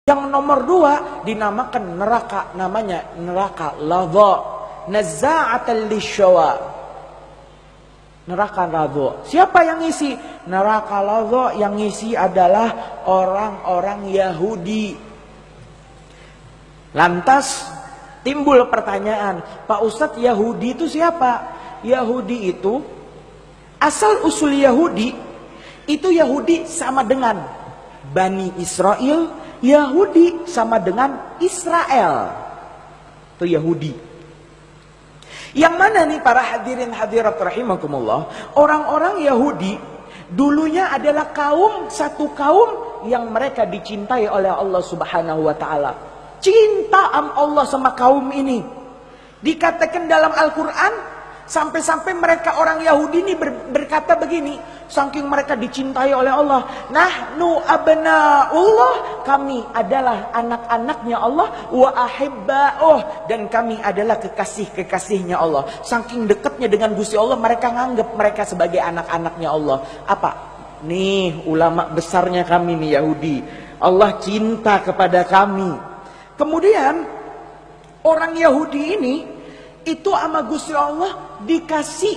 Yang nomor 2 dinamakan neraka, namanya neraka ladha, nazza'atan lisyawa. Neraka ladha. Siapa yang ngisi? Neraka ladha yang ngisi adalah orang-orang Yahudi. Lantas timbul pertanyaan, Pak Ustadz, Yahudi itu siapa? Yahudi itu, asal usul Yahudi itu Yahudi sama dengan Bani Israel. Yahudi sama dengan Israel. Itu Yahudi. Yang mana nih para hadirin hadirat rahimakumullah, orang-orang Yahudi dulunya adalah satu kaum yang mereka dicintai oleh Allah Subhanahu wa taala. Cinta Allah sama kaum ini. Dikatakan dalam Al-Qur'an, sampai-sampai mereka orang Yahudi ini berkata begini, saking mereka dicintai oleh Allah, nahnu abna'ullah, kami adalah anak-anaknya Allah, wa ahibba'uh, dan kami adalah kekasih-kekasihnya Allah. Saking dekatnya dengan Gusti Allah, mereka nganggap mereka sebagai anak-anaknya Allah. Apa? Nih ulama besarnya kami nih Yahudi, Allah cinta kepada kami. Kemudian orang Yahudi ini itu sama Gusti Allah dikasih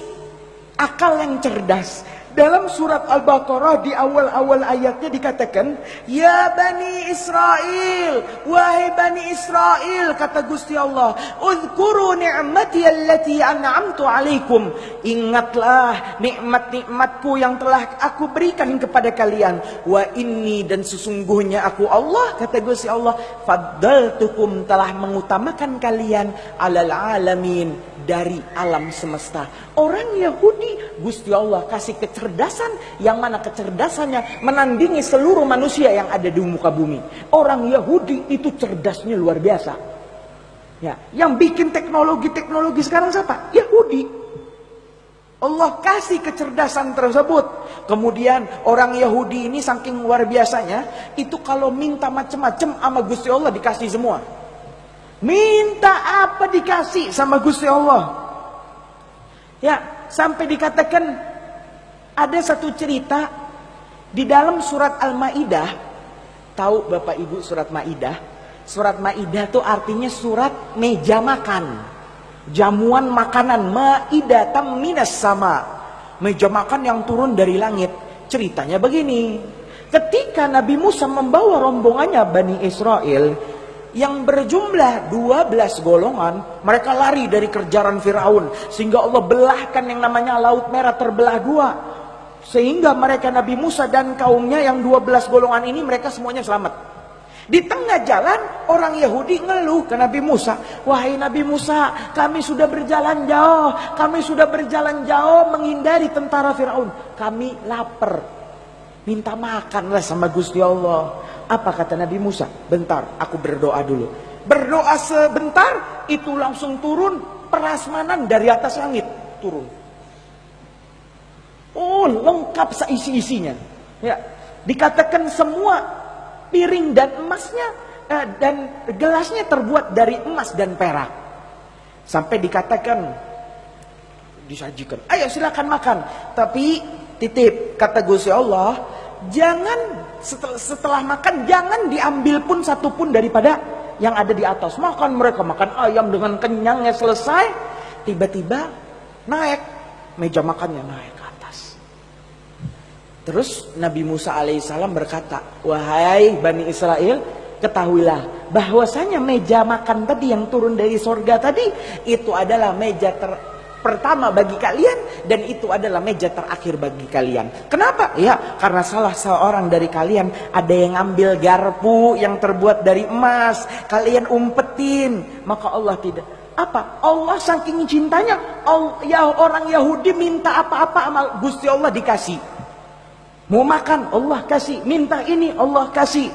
akal yang cerdas. Dalam surat Al-Baqarah di awal-awal ayatnya dikatakan, ya Bani Israel, wahai Bani Israel, kata Gusti Allah, uzkuru ni'mati allati an'amtu alaikum, ingatlah nikmat-nikmatku yang telah aku berikan kepada kalian. Wa inni, dan sesungguhnya aku Allah, kata Gusti Allah, faddaltukum, telah mengutamakan kalian alal alamin, dari alam semesta. Orang Yahudi Gusti Allah kasih kecerdasan, yang mana kecerdasannya menandingi seluruh manusia yang ada di muka bumi. Orang Yahudi itu cerdasnya luar biasa. Ya, yang bikin teknologi sekarang siapa? Yahudi. Allah kasih kecerdasan tersebut. Kemudian orang Yahudi ini saking luar biasanya, itu kalau minta macam-macam sama Gusti Allah dikasih semua. Minta apa dikasih sama Gusti Allah. Ya, sampai dikatakan ada satu cerita di dalam surat Al-Maidah. Tahu Bapak Ibu surat Maidah? Surat Maidah itu artinya surat meja makan, jamuan makanan, maidatam minas sama, meja makan yang turun dari langit. Ceritanya begini, ketika Nabi Musa membawa rombongannya Bani Israel yang berjumlah 12 golongan, mereka lari dari kejaran Firaun, sehingga Allah belahkan yang namanya Laut Merah terbelah dua, sehingga mereka Nabi Musa dan kaumnya yang 12 golongan ini mereka semuanya selamat. Di tengah jalan orang Yahudi ngeluh ke Nabi Musa, wahai Nabi Musa, kami sudah berjalan jauh menghindari tentara Firaun, kami lapar, minta makanlah sama Gusti Allah. Apa kata Nabi Musa? Bentar, aku berdoa dulu. Berdoa sebentar, itu langsung turun prasmanan dari atas langit, turun. Oh, lengkap seisi-isinya. Ya, dikatakan semua piring dan emasnya dan gelasnya terbuat dari emas dan perak. Sampai dikatakan, disajikan, ayo silakan makan. Tapi titip, kata Gusti Allah, jangan setelah makan jangan diambil pun satu pun daripada yang ada di atas. Mereka makan ayam dengan kenyangnya selesai, tiba-tiba naik, meja makannya naik ke atas. Terus Nabi Musa alaihissalam berkata, wahai Bani Israel, ketahuilah bahwasanya meja makan tadi yang turun dari sorga tadi, itu adalah meja pertama bagi kalian, dan itu adalah meja terakhir bagi kalian. Kenapa? Ya, karena salah seorang dari kalian ada yang ambil garpu yang terbuat dari emas, kalian umpetin, maka Allah tidak. Apa? Allah saking cintanya, orang Yahudi minta apa-apa sama Gusti Allah dikasih. Mau makan, Allah kasih. Minta ini, Allah kasih.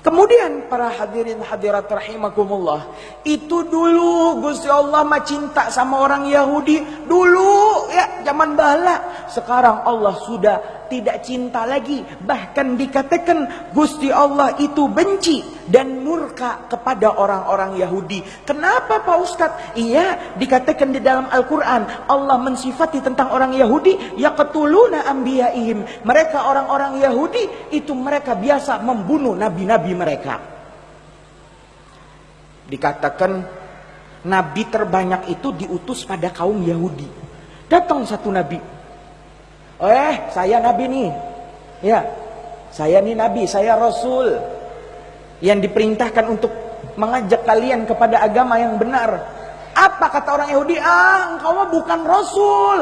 Kemudian para hadirin hadirat rahimakumullah, itu dulu Gusti Allah mah cinta sama orang Yahudi dulu ya, zaman bala. Sekarang Allah sudah tidak cinta lagi, bahkan dikatakan Gusti Allah itu benci dan murka kepada orang-orang Yahudi. Kenapa Pak Ustadz? Iya, dikatakan di dalam Al-Quran Allah mensifati tentang orang Yahudi, yaqtuluna anbiya'ihim, mereka orang-orang Yahudi itu mereka biasa membunuh nabi-nabi mereka. Dikatakan nabi terbanyak itu diutus pada kaum Yahudi. Datang satu nabi. Saya nabi nih. Ya, saya nih nabi, saya rasul. Yang diperintahkan untuk mengajak kalian kepada agama yang benar. Apa kata orang Yahudi? Engkau mah bukan rasul.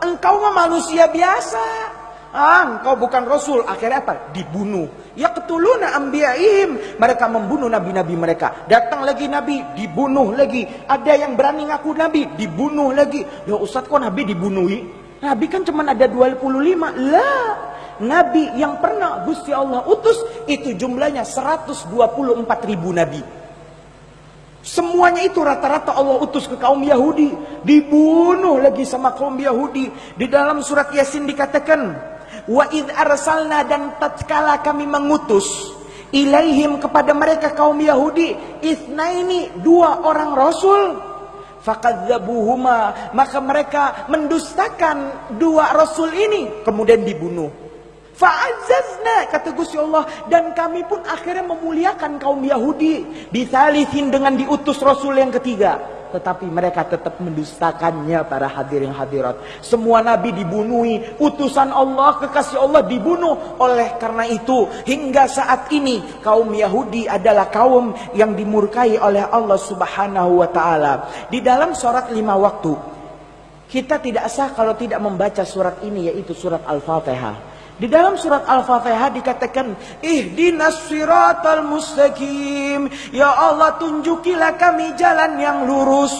Engkau mah manusia biasa. Engkau bukan rasul. Akhirnya apa? Dibunuh. Yaqtuluna anbiya'ihim. Mereka membunuh nabi-nabi mereka. Datang lagi nabi, dibunuh lagi. Ada yang berani ngaku nabi, dibunuh lagi. Ya Ustaz, kok nabi dibunuhi? Nabi kan cuma ada 25. Lah, nabi yang pernah Gusti Allah utus itu jumlahnya 124.000 nabi. Semuanya itu rata-rata Allah utus ke kaum Yahudi. Dibunuh lagi sama kaum Yahudi. Di dalam surat Yasin dikatakan, wa idh arsalna, dan tatkala kami mengutus ilaihim kepada mereka kaum Yahudi, itsnaini, 2 orang rasul, fakadzabuhuma, maka mereka mendustakan 2 rasul ini, kemudian dibunuh. Fa'azzazna, kata Gusti Allah, dan kami pun akhirnya memuliakan kaum Yahudi bisalisin, dengan diutus rasul yang ketiga. Tetapi mereka tetap mendustakannya, para hadirin hadirat. Semua nabi dibunuhi, utusan Allah, kekasih Allah dibunuh. Oleh karena itu, hingga saat ini kaum Yahudi adalah kaum yang dimurkai oleh Allah Subhanahu wa taala. Di dalam surat 5 waktu, kita tidak sah kalau tidak membaca surat ini, yaitu surat Al-Fatihah. Di dalam surat Al-Fatihah dikatakan, ihdinas siratal mustaqim, ya Allah tunjukilah kami jalan yang lurus,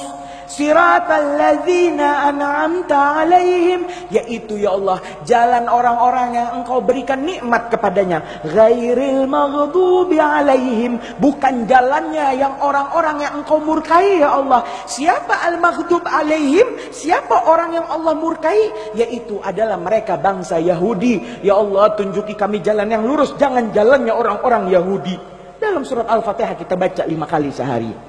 siratal ladzina an'amta alaihim, yaitu ya Allah jalan orang-orang yang engkau berikan nikmat kepadanya, ghairil maghdubi alaihim, bukan jalannya yang orang-orang yang engkau murkai ya Allah. Siapa al-maghdub alaihim? Siapa orang yang Allah murkai? Yaitu adalah mereka bangsa Yahudi. Ya Allah tunjuki kami jalan yang lurus, jangan jalannya orang-orang Yahudi. Dalam surat Al-Fatihah kita baca 5 kali sehari.